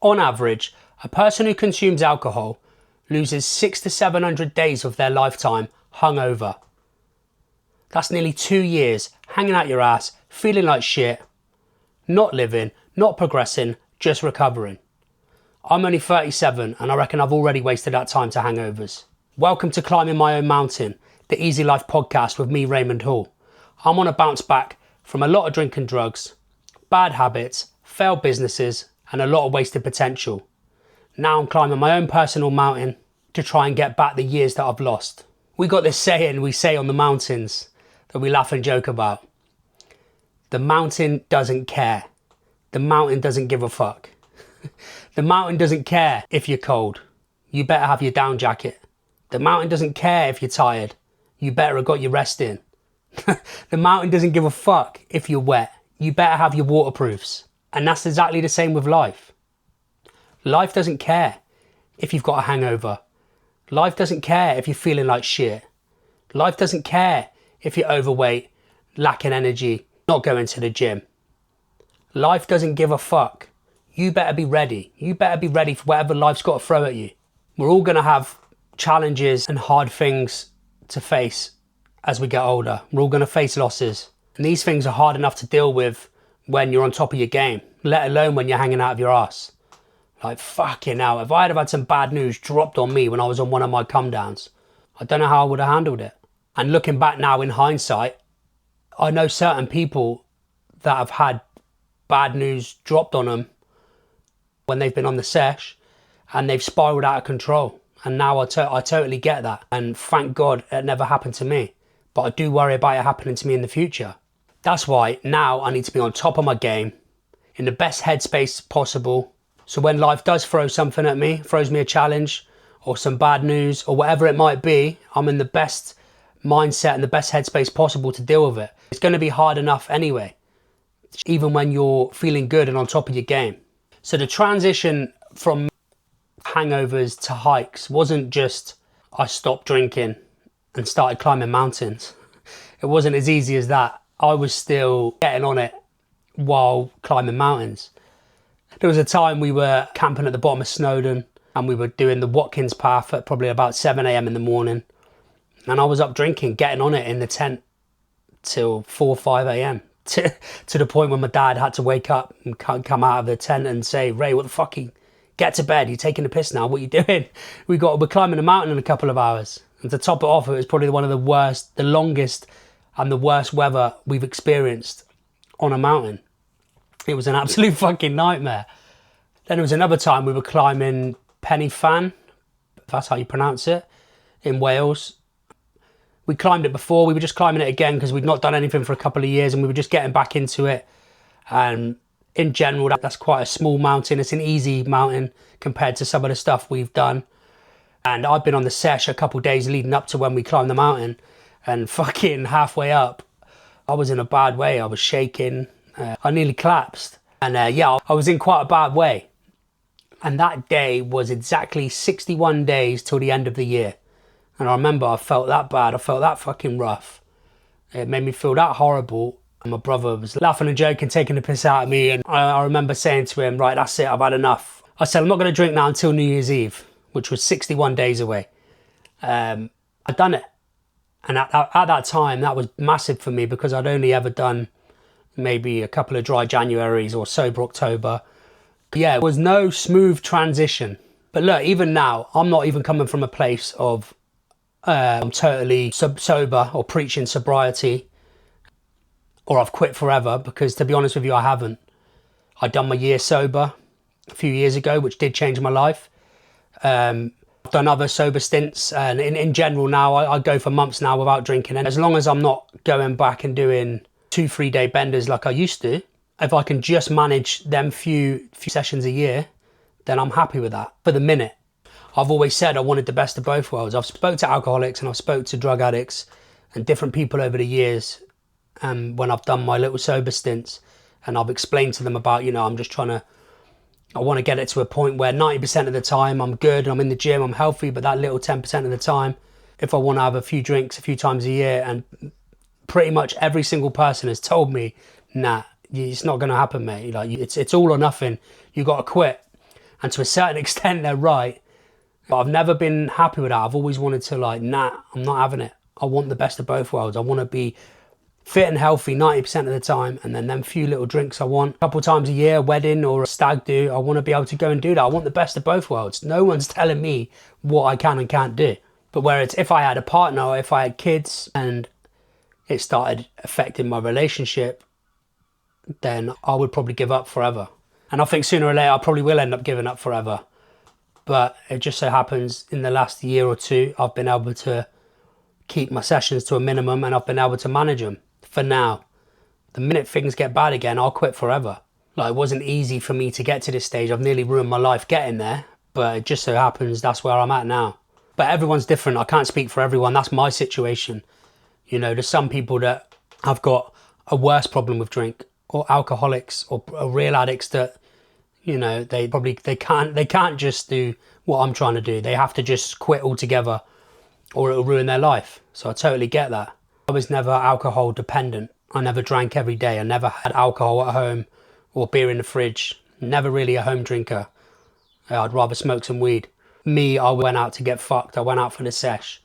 On average, a person who consumes alcohol loses 600 to 700 days of their lifetime hungover. That's nearly 2 years hanging out your ass, feeling like shit, not living, not progressing, just recovering. I'm only 37 and I reckon I've already wasted that time to hangovers. Welcome to Climbing My Own Mountain, the Easy Life podcast with me, Raymond Hall. I'm on a bounce back from a lot of drink and drugs, bad habits, failed businesses, and a lot of wasted potential. Now I'm climbing my own personal mountain to try and get back the years that I've lost. We got this saying we say on the mountains that we laugh and joke about. The mountain doesn't care. The mountain doesn't give a fuck. The mountain doesn't care if you're cold. You better have your down jacket. The mountain doesn't care if you're tired. You better have got your rest in. The mountain doesn't give a fuck if you're wet. You better have your waterproofs. And that's exactly the same with life. Life doesn't care if you've got a hangover. Life doesn't care if you're feeling like shit. Life doesn't care if you're overweight, lacking energy, not going to the gym. Life doesn't give a fuck. You better be ready. You better be ready for whatever life's got to throw at you. We're all going to have challenges and hard things to face as we get older. We're all going to face losses. And these things are hard enough to deal with when you're on top of your game, let alone when you're hanging out of your ass. Like, fucking hell, if I had had some bad news dropped on me when I was on one of my come downs, I don't know how I would have handled it. And looking back now in hindsight, I know certain people that have had bad news dropped on them when they've been on the sesh and they've spiraled out of control. And now I totally get that. And thank God it never happened to me. But I do worry about it happening to me in the future. That's why now I need to be on top of my game, in the best headspace possible. So when life does throw something at me, throws me a challenge or some bad news or whatever it might be, I'm in the best mindset and the best headspace possible to deal with it. It's going to be hard enough anyway, even when you're feeling good and on top of your game. So the transition from hangovers to hikes wasn't just I stopped drinking and started climbing mountains. It wasn't as easy as that. I was still getting on it while climbing mountains. There was a time we were camping at the bottom of Snowdon and we were doing the Watkins Path at probably about 7 a.m. in the morning. And I was up drinking, getting on it in the tent till 4 or 5 a.m. to the point when my dad had to wake up and come out of the tent and say, "Ray, what the fuck? Get to bed. You're taking the piss now. What are you doing? We're climbing a mountain in a couple of hours." And to top it off, it was probably one of the worst, the longest and the worst weather we've experienced on a mountain. It was an absolute fucking nightmare. Then there was another time we were climbing Pen y Fan, if that's how you pronounce it, in Wales. We climbed it before, we were just climbing it again because we'd not done anything for a couple of years and we were just getting back into it. And in general, that's quite a small mountain. It's an easy mountain compared to some of the stuff we've done. And I've been on the sesh a couple of days leading up to when we climbed the mountain, and fucking halfway up, I was in a bad way. I was shaking. I nearly collapsed. And I was in quite a bad way. And that day was exactly 61 days till the end of the year. And I remember I felt that bad. I felt that fucking rough. It made me feel that horrible. And my brother was laughing and joking, taking the piss out of me. And I remember saying to him, "Right, that's it. I've had enough." I said, "I'm not going to drink now until New Year's Eve," which was 61 days away. I'd done it. And at that time, that was massive for me because I'd only ever done maybe a couple of dry Januaries or sober October. But yeah, it was no smooth transition. But look, even now, I'm not even coming from a place of I'm totally sober or preaching sobriety or I've quit forever, because to be honest with you, I haven't. I'd done my year sober a few years ago, which did change my life. I've done other sober stints, and in general now I go for months now without drinking, and as long as I'm not going back and doing 2-3 day benders like I used to, if I can just manage them few sessions a year, then I'm happy with that for the minute. I've always said I wanted the best of both worlds. I've spoke to alcoholics and I've spoke to drug addicts and different people over the years, when I've done my little sober stints, and I've explained to them about, I'm just I want to get it to a point where 90% of the time I'm good, I'm in the gym, I'm healthy, but that little 10% of the time, if I want to have a few drinks a few times a year, and pretty much every single person has told me, nah, it's not going to happen, mate. Like, it's all or nothing. You got to quit. And to a certain extent, they're right. But I've never been happy with that. I've always wanted to like, nah, I'm not having it. I want the best of both worlds. I want to be fit and healthy 90% of the time, and then them few little drinks I want a couple times a year, wedding or a stag do, I want to be able to go and do that. I want the best of both worlds. No one's telling me what I can and can't do. But whereas if I had a partner or if I had kids and it started affecting my relationship, then I would probably give up forever. And I think sooner or later I probably will end up giving up forever. But it just so happens in the last year or two I've been able to keep my sessions to a minimum, and I've been able to manage them for now. The minute things get bad again, I'll quit forever. Like, it wasn't easy for me to get to this stage. I've nearly ruined my life getting there, but it just so happens that's where I'm at now. But everyone's different. I can't speak for everyone. That's my situation. You know, there's some people that have got a worse problem with drink, or alcoholics, or real addicts that, you know, they can't just do what I'm trying to do. They have to just quit altogether or it'll ruin their life. So I totally get that. I was never alcohol dependent. I never drank every day. I never had alcohol at home or beer in the fridge. Never really a home drinker. I'd rather smoke some weed. Me, I went out to get fucked. I went out for the sesh.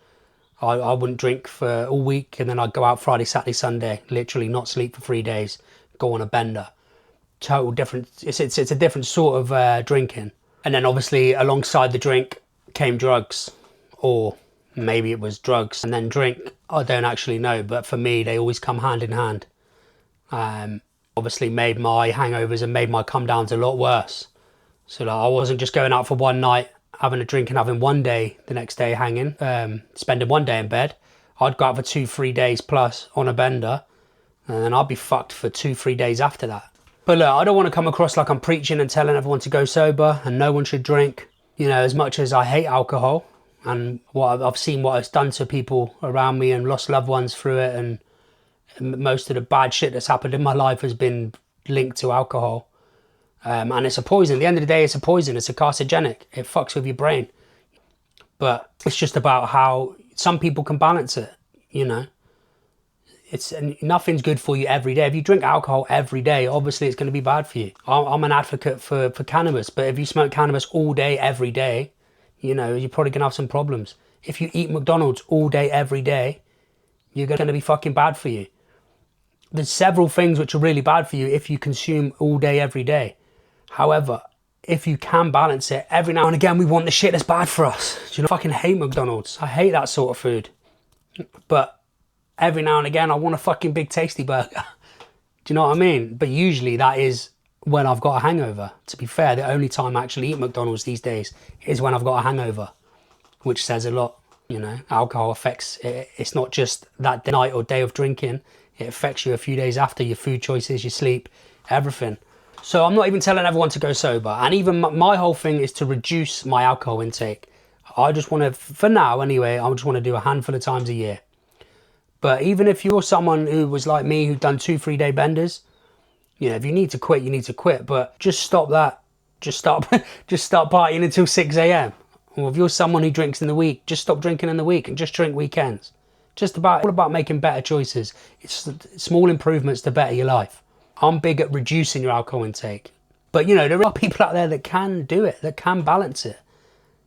I wouldn't drink for all week, and then I'd go out Friday, Saturday, Sunday, literally not sleep for 3 days, go on a bender. Total different, it's a different sort of drinking. And then obviously alongside the drink came drugs, or maybe it was drugs and then drink. I don't actually know, but for me, they always come hand in hand. Obviously made my hangovers and made my come downs a lot worse. So like, I wasn't just going out for one night, having a drink and having one day the next day hanging, spending one day in bed. I'd go out for 2-3 days plus on a bender, and then I'd be fucked for 2-3 days after that. But look, I don't want to come across like I'm preaching and telling everyone to go sober and no one should drink. You know, as much as I hate alcohol, and what I've seen what it's done to people around me and lost loved ones through it, and most of the bad shit that's happened in my life has been linked to alcohol. And it's a poison. At the end of the day, it's a poison. It's a carcinogenic. It fucks with your brain. But it's just about how some people can balance it, you know. Nothing's good for you every day. If you drink alcohol every day, obviously it's going to be bad for you. I'm an advocate for cannabis, but if you smoke cannabis all day, every day, you know, you're probably going to have some problems. If you eat McDonald's all day, every day, you're going to be fucking bad for you. There's several things which are really bad for you if you consume all day, every day. However, if you can balance it, every now and again, we want the shit that's bad for us. Do you know, I fucking hate McDonald's. I hate that sort of food. But every now and again, I want a fucking big tasty burger. Do you know what I mean? But usually that is when I've got a hangover. To be fair, the only time I actually eat McDonald's these days is when I've got a hangover, which says a lot. You know, alcohol affects, it's not just that night or day of drinking. It affects you a few days after, your food choices, your sleep, everything. So I'm not even telling everyone to go sober. And even my whole thing is to reduce my alcohol intake. I just want to, for now anyway, I just want to do a handful of times a year. But even if you're someone who was like me, who'd done 2-3 day benders, you know, if you need to quit, you need to quit. But just stop that. Just start partying until 6 a.m. Or if you're someone who drinks in the week, just stop drinking in the week and just drink weekends. All about making better choices. It's small improvements to better your life. I'm big at reducing your alcohol intake. But you know, there are people out there that can do it, that can balance it.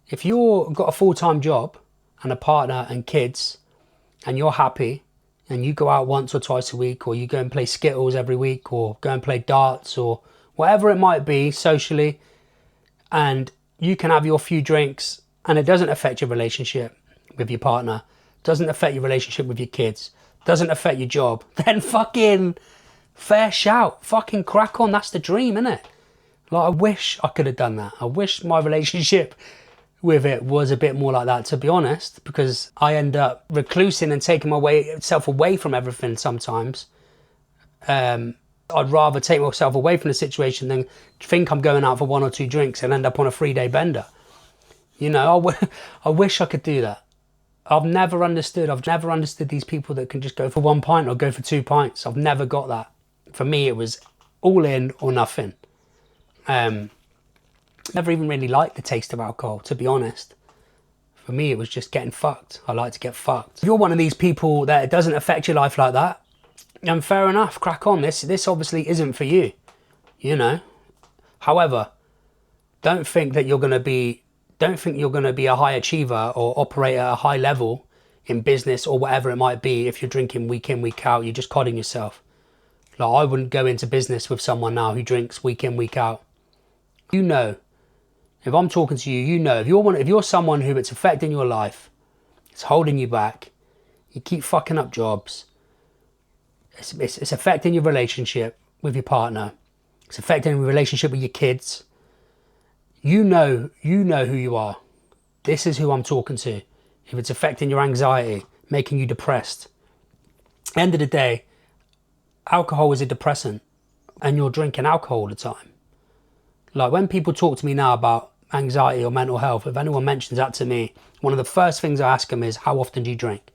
If you've got a full-time job and a partner and kids, and you're happy, and you go out once or twice a week, or you go and play Skittles every week, or go and play darts, or whatever it might be socially, and you can have your few drinks and it doesn't affect your relationship with your partner, doesn't affect your relationship with your kids, doesn't affect your job, then fucking fair shout, fucking crack on. That's the dream, innit? Like, I wish I could have done that. I wish my relationship with it was a bit more like that, to be honest, because I end up reclusing and taking myself away from everything sometimes. I'd rather take myself away from the situation than think I'm going out for 1 or 2 drinks and end up on a 3-day bender. You know, I wish I could do that. I've never understood these people that can just go for 1 pint or go for 2 pints. I've never got that. For me, it was all in or nothing. Never even really liked the taste of alcohol, to be honest. For me, it was just getting fucked. I like to get fucked. If you're one of these people that it doesn't affect your life like that, then fair enough, crack on. This obviously isn't for you, you know. However, Don't think that you're going to be a high achiever or operate at a high level in business or whatever it might be if you're drinking week in, week out. You're just codding yourself. Like, I wouldn't go into business with someone now who drinks week in, week out. You know, if I'm talking to you, you know, if you're someone who it's affecting your life, it's holding you back, you keep fucking up jobs, it's affecting your relationship with your partner, it's affecting your relationship with your kids, you know who you are. This is who I'm talking to. If it's affecting your anxiety, making you depressed, end of the day, alcohol is a depressant and you're drinking alcohol all the time. Like, when people talk to me now about anxiety or mental health, if anyone mentions that to me, one of the first things I ask them is, how often do you drink?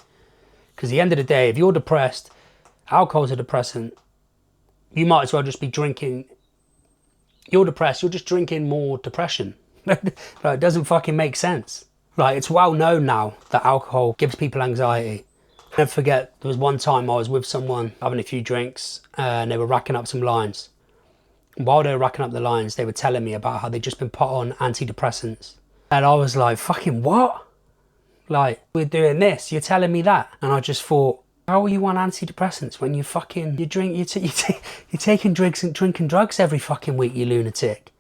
Because at the end of the day, if you're depressed, alcohol's a depressant, you might as well just be drinking. You're depressed, you're just drinking more depression. Like, it doesn't fucking make sense. Like, it's well known now that alcohol gives people anxiety. I'll never forget, there was one time I was with someone having a few drinks and they were racking up some lines. While they were racking up the lines, they were telling me about how they'd just been put on antidepressants. And I was like, fucking what? Like, we're doing this, you're telling me that? And I just thought, how are you on antidepressants when you're taking drinks and drinking drugs every fucking week, you lunatic?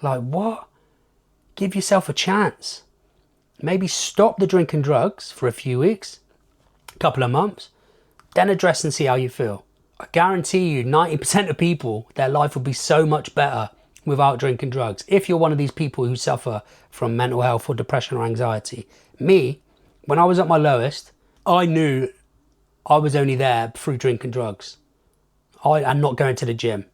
Like, what? Give yourself a chance. Maybe stop the drinking drugs for a few weeks, a couple of months, then address and see how you feel. I guarantee you 90% of people, their life would be so much better without drinking drugs. If you're one of these people who suffer from mental health or depression or anxiety. Me, when I was at my lowest, I knew I was only there through drinking drugs. I'm not going to the gym.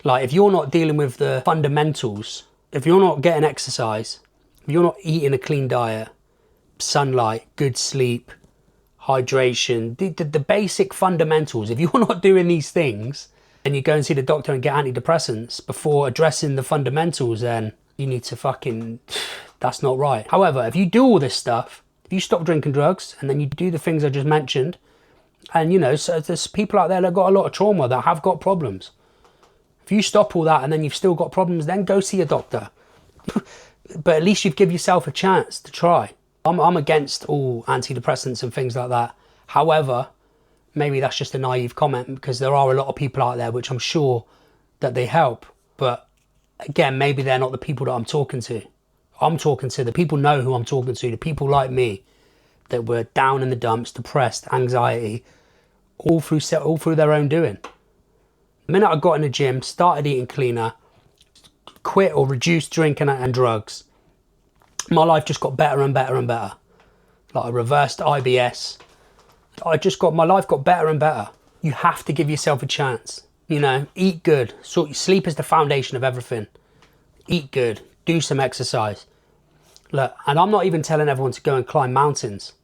Like, if you're not dealing with the fundamentals, if you're not getting exercise, if you're not eating a clean diet, sunlight, good sleep, hydration, the basic fundamentals, if you're not doing these things and you go and see the doctor and get antidepressants before addressing the fundamentals, then you need to fucking, that's not right. However, if you do all this stuff, if you stop drinking drugs and then you do the things I just mentioned, and you know, so there's people out there that got a lot of trauma, that have got problems. If you stop all that and then you've still got problems, then go see a doctor. But at least you've given yourself a chance to try. I'm against all antidepressants and things like that. However, maybe that's just a naive comment, because there are a lot of people out there which I'm sure that they help. But again, maybe they're not the people that I'm talking to. I'm talking to the people know who I'm talking to, the people like me that were down in the dumps, depressed, anxiety, all through their own doing. The minute I got in the gym, started eating cleaner, quit or reduced drinking and drugs, my life just got better and better and better. Like, I reversed IBS. My life got better and better. You have to give yourself a chance. You know, eat good. So sleep is the foundation of everything. Eat good. Do some exercise. Look, and I'm not even telling everyone to go and climb mountains.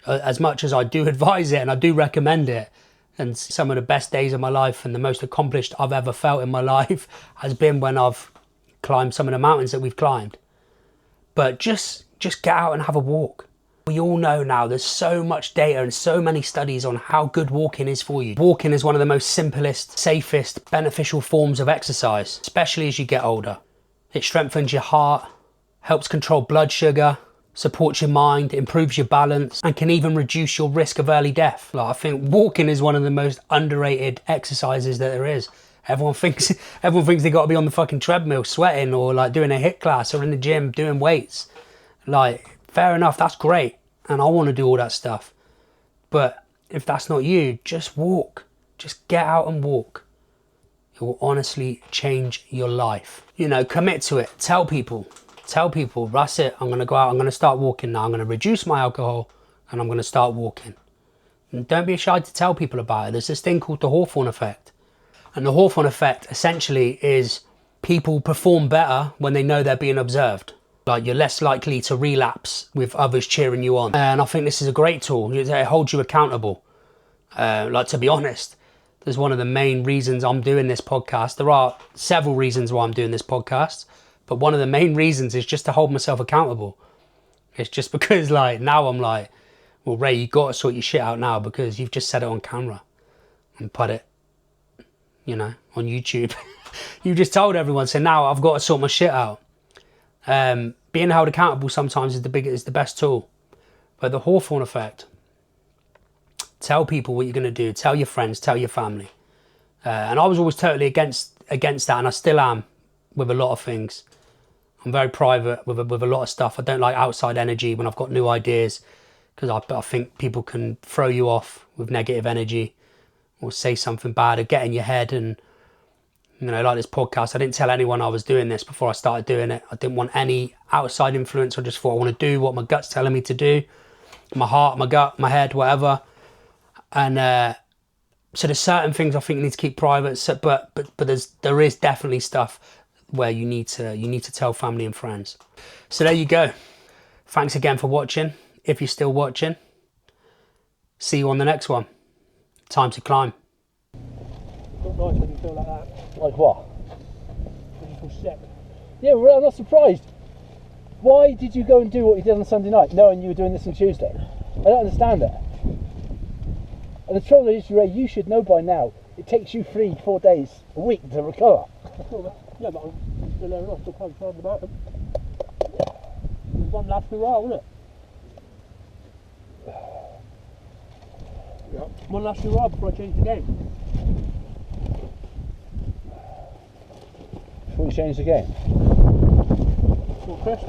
As much as I do advise it and I do recommend it. And some of the best days of my life and the most accomplished I've ever felt in my life has been when I've climbed some of the mountains that we've climbed. But just get out and have a walk. We all know now there's so much data and so many studies on how good walking is for you. Walking is one of the most simplest, safest, beneficial forms of exercise, especially as you get older. It strengthens your heart, helps control blood sugar, supports your mind, improves your balance, and can even reduce your risk of early death. Like, I think walking is one of the most underrated exercises that there is. Everyone thinks they got to be on the fucking treadmill sweating, or like doing a HIIT class, or in the gym doing weights. Like, fair enough, that's great, and I want to do all that stuff. But if that's not you, just walk. Just get out and walk. It will honestly change your life. You know, commit to it. Tell people, that's it. I'm going to go out, I'm going to start walking now. I'm going to reduce my alcohol and I'm going to start walking. And don't be shy to tell people about it. There's this thing called the Hawthorne effect. And the Hawthorne effect essentially is people perform better when they know they're being observed. Like, you're less likely to relapse with others cheering you on. And I think this is a great tool. It holds you accountable. Like, to be honest, there's one of the main reasons I'm doing this podcast. There are several reasons why I'm doing this podcast, but one of the main reasons is just to hold myself accountable. It's just because, like, now I'm like, well, Ray, you got to sort your shit out now, because you've just said it on camera and put it, you know, on YouTube. You just told everyone, so now I've got to sort my shit out. Being held accountable sometimes is the best tool. But the Hawthorne effect, tell people what you're going to do, tell your friends, tell your family. And I was always totally against that, and I still am with a lot of things. I'm very private with a lot of stuff. I don't like outside energy when I've got new ideas, because I think people can throw you off with negative energy or say something bad or get in your head. And, you know, like this podcast, I didn't tell anyone I was doing this before I started doing it. I didn't want any outside influence. I just thought I want to do what my gut's telling me to do. My heart, my gut, my head, whatever. And so there's certain things I think you need to keep private. So, but there is definitely stuff where you need to tell family and friends. So there you go. Thanks again for watching. If you're still watching, see you on the next one. Time to climb. It's not nice when you feel like that. Like what? When you feel sick. Yeah, well, I'm not surprised. Why did you go and do what you did on Sunday night, knowing you were doing this on Tuesday? I don't understand that. And the trouble is, Ray, you should know by now, it takes you 3-4 days, a week to recover. Yeah, but I'm still there enough, still can't find about them. There's one last hurrah, wasn't it? Yeah. One last hurrah before I change the game. Before you change the game? Well, Chris.